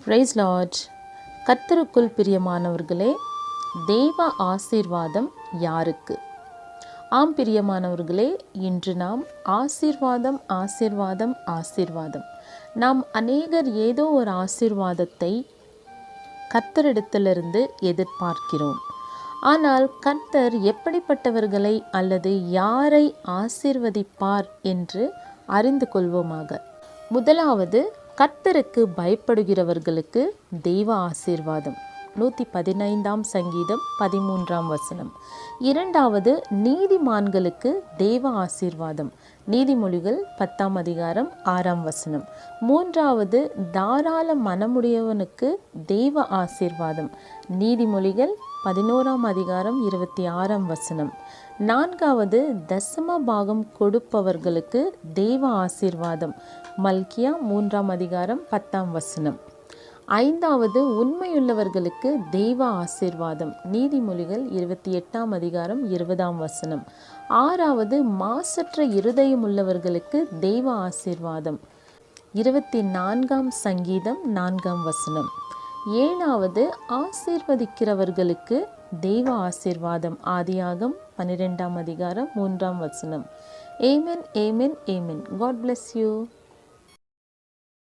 Price Lord. கர்த்தருக்குள் பிரியமானவர்களே, தெய்வ ஆசீர்வாதம் யாருக்கு? ஆம் பிரியமானவர்களே, இன்று நாம் ஆசீர்வாதம் ஆசீர்வாதம் ஆசீர்வாதம் நாம் அநேகர் ஏதோ ஒரு ஆசீர்வாதத்தை கர்த்தரிடத்திலிருந்து எதிர்பார்க்கிறோம். ஆனால் கர்த்தர் எப்படிப்பட்டவர்களை அல்லது யாரை ஆசீர்வதிப்பார் என்று அறிந்து கொள்வோமாக. முதலாவது, கர்த்தருக்கு பயப்படுகிறவர்களுக்கு தெய்வ ஆசீர்வாதம். 115 சங்கீதம் 13 இரண்டாவது, நீதிமான்களுக்கு தெய்வ ஆசீர்வாதம். நீதிமொழிகள் 10 மூன்றாவது, தாராள மனமுடையவனுக்கு தெய்வ ஆசீர்வாதம். நீதிமொழிகள் 11 நான்காவது, தசம பாகம் கொடுப்பவர்களுக்கு தெய்வ ஆசீர்வாதம். மல்கியா 3 ஐந்தாவது, உண்மையுள்ளவர்களுக்கு தெய்வ ஆசீர்வாதம். நீதிமொழிகள் 28 ஆறாவது, மாசற்ற இருதயம் உள்ளவர்களுக்கு தெய்வ ஆசீர்வாதம். 24 சங்கீதம் 4 ஏழாவது, ஆசீர்வதிக்கிறவர்களுக்கு தெய்வ ஆசீர்வாதம். ஆதியாகம் 12 3 Amen, amen, amen. God bless you.